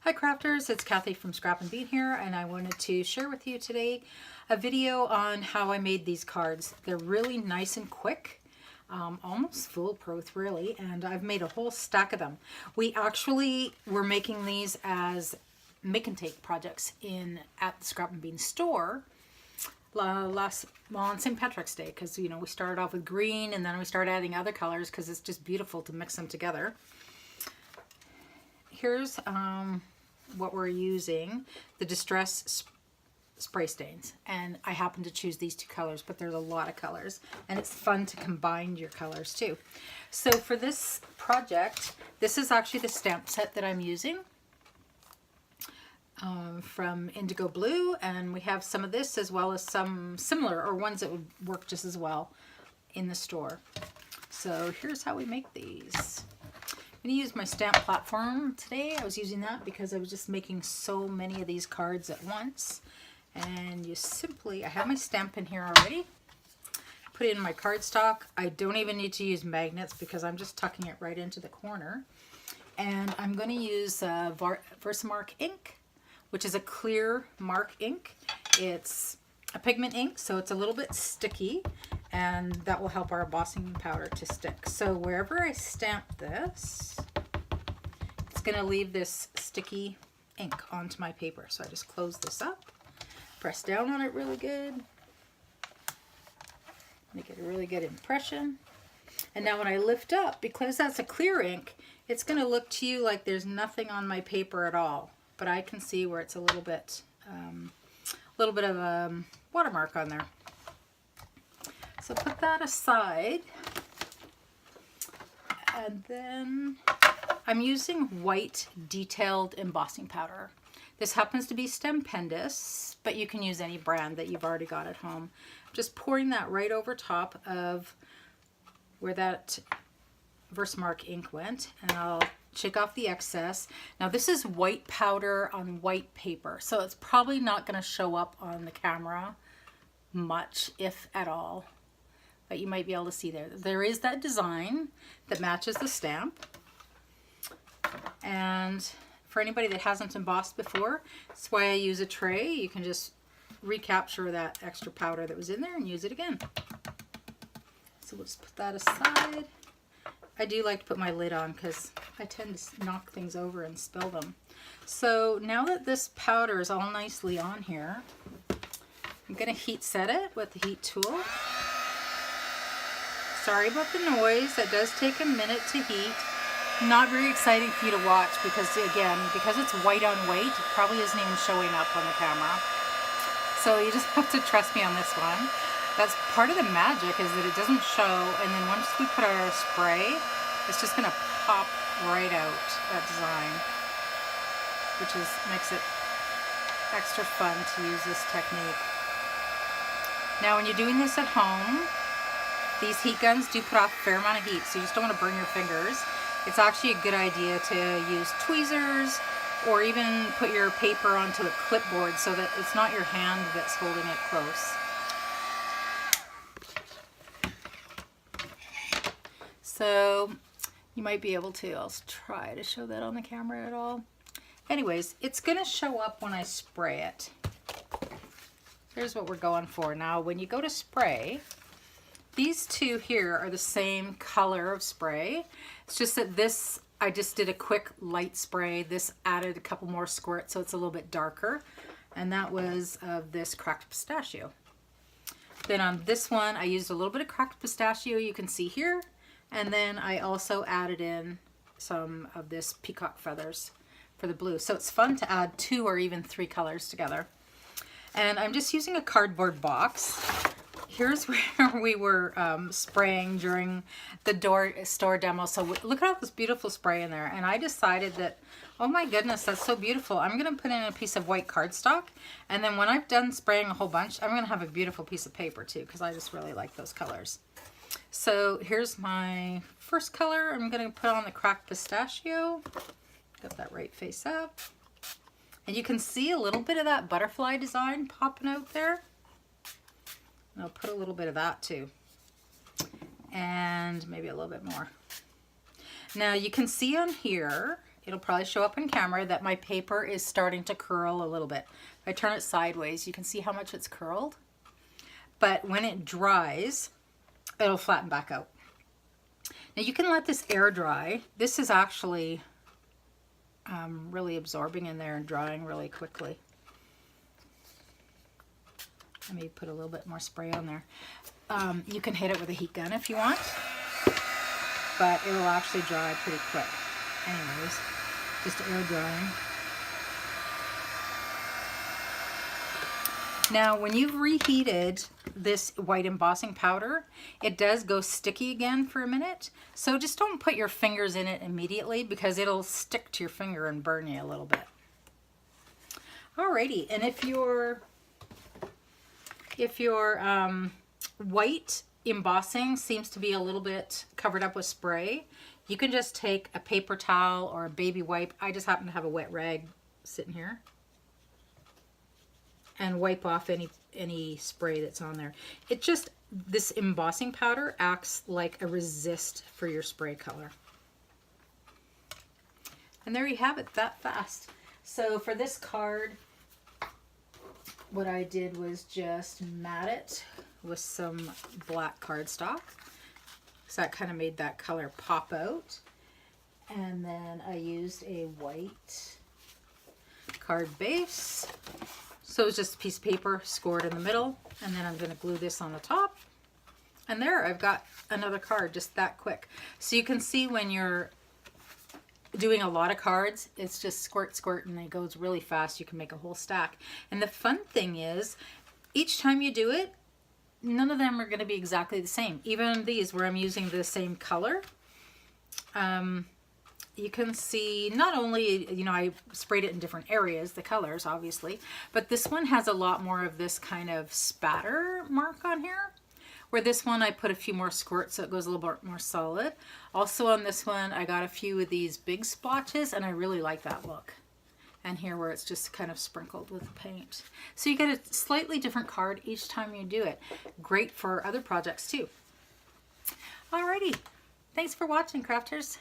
Hi crafters, it's Kathy from Scrap and Bean here, and I wanted to share with you today a video on how I made these cards. They're really nice and quick, almost foolproof really, and I've made a whole stack of them. We actually were making these as make and take projects at the Scrap and Bean store on St. Patrick's Day, because we started off with green and then we started adding other colors because it's just beautiful to mix them together. Here's what we're using, the Distress spray stains, and I happen to choose these two colors, but there's a lot of colors and it's fun to combine your colors too. So for this project, this is actually the stamp set that I'm using from Indigo Blue, and we have some of this as well as some similar or ones that would work just as well in the store. So here's how we make these. I'm going to use my stamp platform today. I was using that because I was just making so many of these cards at once. And you simply, I have my stamp in here already. Put it in my cardstock. I don't even need to use magnets because I'm just tucking it right into the corner. And I'm going to use Versamark ink, which is a clear mark ink. It's a pigment ink, so it's a little bit sticky, and that will help our embossing powder to stick. So wherever I stamp this, it's going to leave this sticky ink onto my paper. So I just close this up, press down on it really good, make it a really good impression. And now when I lift up, because that's a clear ink, it's going to look to you like there's nothing on my paper at all. But I can see where it's a little bit of a watermark on there. So put that aside, and then I'm using white detailed embossing powder. This happens to be Stempendous, but you can use any brand that you've already got at home. Just pouring that right over top of where that Versamark ink went, and I'll shake off the excess. Now this is white powder on white paper, so it's probably not going to show up on the camera much, if at all, but you might be able to see there. There is that design that matches the stamp. And for anybody that hasn't embossed before, that's why I use a tray. You can just recapture that extra powder that was in there and use it again. So we'll just put that aside. I do like to put my lid on because I tend to knock things over and spill them. So now that this powder is all nicely on here, I'm going to heat set it with the heat tool. Sorry about the noise. That does take a minute to heat. Not very exciting for you to watch because, again, because it's white on white, it probably isn't even showing up on the camera. So you just have to trust me on this one. That's part of the magic, is that it doesn't show, and then once we put our spray, it's just going to pop right out, that design, which makes it extra fun to use this technique. Now when you're doing this at home, these heat guns do put off a fair amount of heat, so you just don't want to burn your fingers. It's actually a good idea to use tweezers, or even put your paper onto a clipboard so that it's not your hand that's holding it close. So you might be able to, I'll try to show that on the camera at all. Anyways, it's going to show up when I spray it. Here's what we're going for. Now when you go to spray, these two here are the same color of spray. It's just that this, I just did a quick light spray. This added a couple more squirts, so it's a little bit darker. And that was of this cracked pistachio. Then on this one, I used a little bit of cracked pistachio, you can see here. And then I also added in some of this peacock feathers for the blue. So it's fun to add 2 or even 3 colors together. And I'm just using a cardboard box. Here's where we were spraying during the store demo. So look at all this beautiful spray in there. And I decided that, oh my goodness, that's so beautiful. I'm going to put in a piece of white cardstock. And then when I've done spraying a whole bunch, I'm going to have a beautiful piece of paper too, because I just really like those colors. So here's my first color. I'm going to put on the cracked pistachio. Got that right face up. And you can see a little bit of that butterfly design popping out there. And I'll put a little bit of that too. And maybe a little bit more. Now you can see on here, it'll probably show up on camera that my paper is starting to curl a little bit. If I turn it sideways, you can see how much it's curled. But when it dries, it'll flatten back out. Now you can let this air dry. This is actually really absorbing in there and drying really quickly. Let me put a little bit more spray on there. You can hit it with a heat gun if you want, but it will actually dry pretty quick. Anyways, just air drying. Now, when you've reheated this white embossing powder, it does go sticky again for a minute. So just don't put your fingers in it immediately because it'll stick to your finger and burn you a little bit. Alrighty, and if your white embossing seems to be a little bit covered up with spray, you can just take a paper towel or a baby wipe. I just happen to have a wet rag sitting here, and wipe off any spray that's on there. It just, this embossing powder acts like a resist for your spray color. And there you have it, that fast. So for this card, what I did was just mat it with some black cardstock. So that kind of made that color pop out. And then I used a white card base. So it's just a piece of paper scored in the middle, and then I'm going to glue this on the top. And there, I've got another card just that quick. So you can see when you're doing a lot of cards, it's just squirt, squirt, and it goes really fast. You can make a whole stack. And the fun thing is, each time you do it, none of them are going to be exactly the same. Even these, where I'm using the same color, you can see not only, you know, I sprayed it in different areas, the colors obviously, but this one has a lot more of this kind of spatter mark on here, where this one I put a few more squirts so it goes a little bit more solid. Also on this one I got a few of these big splotches, and I really like that look. And here where it's just kind of sprinkled with paint. So you get a slightly different card each time you do it. Great for other projects too. Alrighty, thanks for watching, crafters.